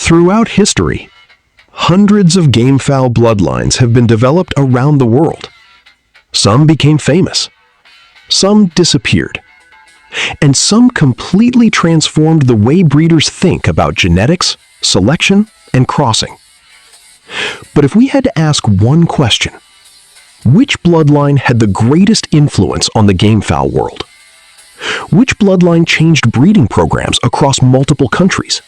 Throughout history, hundreds of gamefowl bloodlines have been developed around the world. Some became famous, some disappeared, and some completely transformed the way breeders think about genetics, selection, and crossing. But if we had to ask one question, which bloodline had the greatest influence on the gamefowl world? Which bloodline changed breeding programs across multiple countries?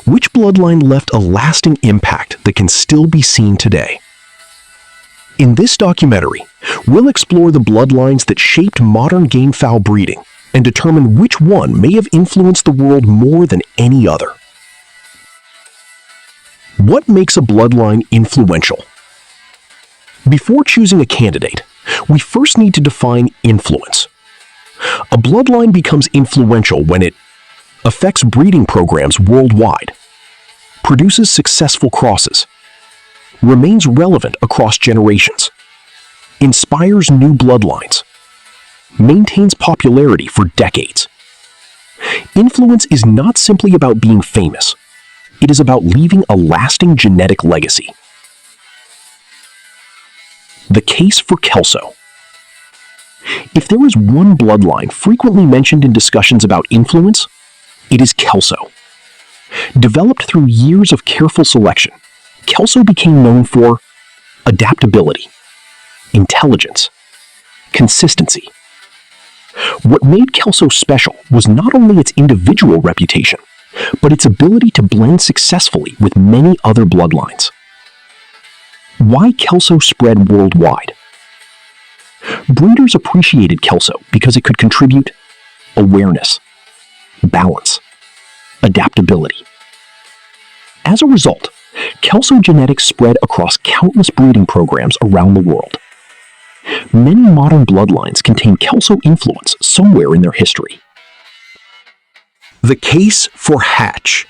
Which bloodline left a lasting impact that can still be seen today? In this documentary, we'll explore the bloodlines that shaped modern gamefowl breeding and determine which one may have influenced the world more than any other. What makes a bloodline influential? Before choosing a candidate, we first need to define influence. A bloodline becomes influential when it affects breeding programs worldwide, produces successful crosses, remains relevant across generations, inspires new bloodlines, maintains popularity for decades. Influence is not simply about being famous. It is about leaving a lasting genetic legacy. The case for Kelso. If there is one bloodline frequently mentioned in discussions about influence, it is Kelso. Developed through years of careful selection, Kelso became known for adaptability, intelligence, consistency. What made Kelso special was not only its individual reputation, but its ability to blend successfully with many other bloodlines. Why Kelso spread worldwide? Breeders appreciated Kelso because it could contribute awareness, balance, adaptability. As a result, Kelso genetics spread across countless breeding programs around the world. Many modern bloodlines contain Kelso influence somewhere in their history. The case for Hatch.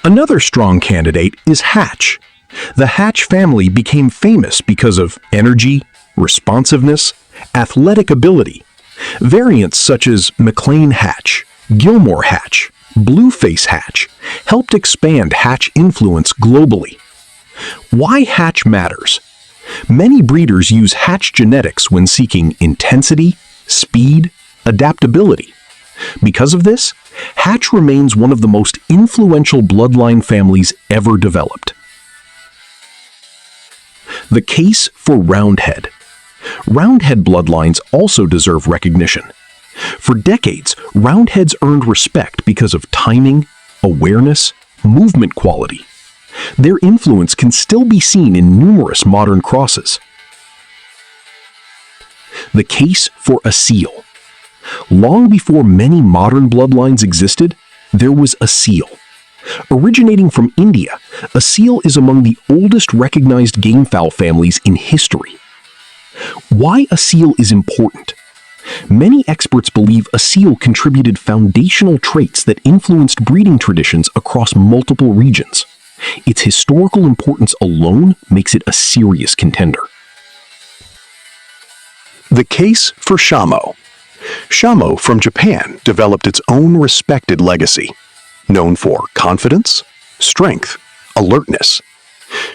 Another strong candidate is Hatch. The Hatch family became famous because of energy, responsiveness, athletic ability. Variants such as McLean Hatch, Gilmore Hatch, Blueface Hatch helped expand Hatch influence globally. Why Hatch matters? Many breeders use Hatch genetics when seeking intensity, speed, adaptability. Because of this, Hatch remains one of the most influential bloodline families ever developed. The case for Roundhead. Roundhead bloodlines also deserve recognition. For decades, Roundheads earned respect because of timing, awareness, movement quality. Their influence can still be seen in numerous modern crosses. The case for Asil. Long before many modern bloodlines existed, there was Asil. Originating from India, Asil is among the oldest recognized gamefowl families in history. Why Asil is important? Many experts believe Asil contributed foundational traits that influenced breeding traditions across multiple regions. Its historical importance alone makes it a serious contender. The case for Shamo. Shamo from Japan developed its own respected legacy, known for confidence, strength, alertness.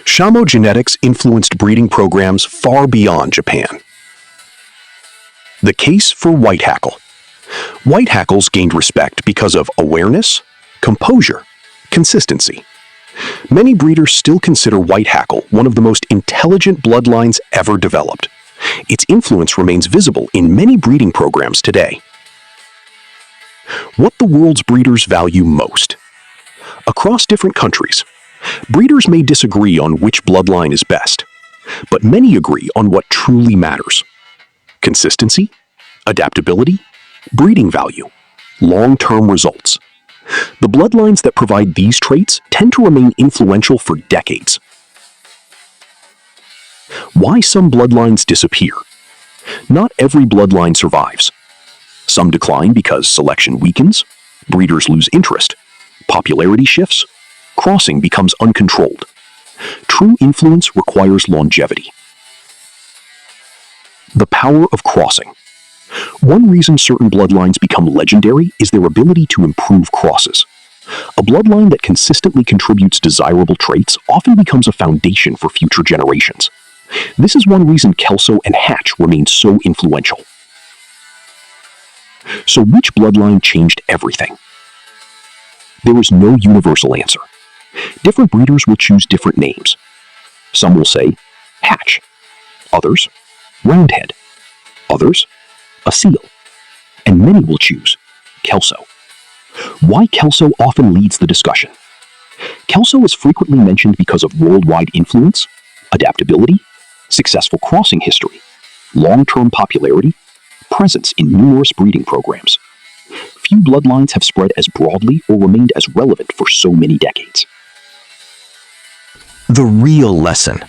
Shamo genetics influenced breeding programs far beyond Japan. The case for Whitehackle. Whitehackles gained respect because of awareness, composure, consistency. Many breeders still consider Whitehackle one of the most intelligent bloodlines ever developed. Its influence remains visible in many breeding programs today. What the world's breeders value most. Across different countries, breeders may disagree on which bloodline is best, but many agree on what truly matters. Consistency, adaptability, breeding value, long-term results. The bloodlines that provide these traits tend to remain influential for decades. Why some bloodlines disappear? Not every bloodline survives. Some decline because selection weakens, breeders lose interest, popularity shifts, crossing becomes uncontrolled. True influence requires longevity. The power of crossing. One reason certain bloodlines become legendary is their ability to improve crosses. A bloodline that consistently contributes desirable traits often becomes a foundation for future generations. This is one reason Kelso and Hatch remain so influential. So which bloodline changed everything? There is no universal answer. Different breeders will choose different names. Some will say Hatch, others Roundhead, others Asil, and many will choose Kelso. Why Kelso often leads the discussion. Kelso is frequently mentioned because of worldwide influence, adaptability, successful crossing history, long-term popularity, presence in numerous breeding programs. Few bloodlines have spread as broadly or remained as relevant for so many decades. The real lesson.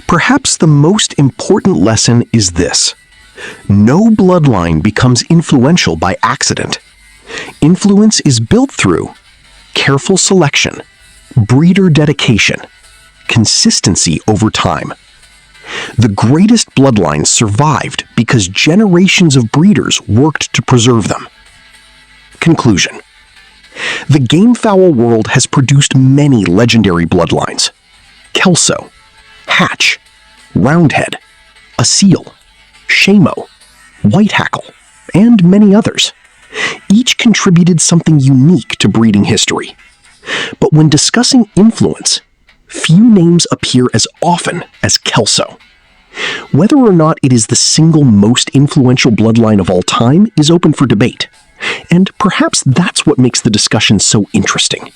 Perhaps the most important lesson is this: no bloodline becomes influential by accident. Influence is built through careful selection, breeder dedication, consistency over time. The greatest bloodlines survived because generations of breeders worked to preserve them. Conclusion. The gamefowl world has produced many legendary bloodlines: Kelso, Hatch, Roundhead, Asil, Shamo, Whitehackle, and many others. Each contributed something unique to breeding history. But when discussing influence, few names appear as often as Kelso. Whether or not it is the single most influential bloodline of all time is open for debate, and perhaps that's what makes the discussion so interesting.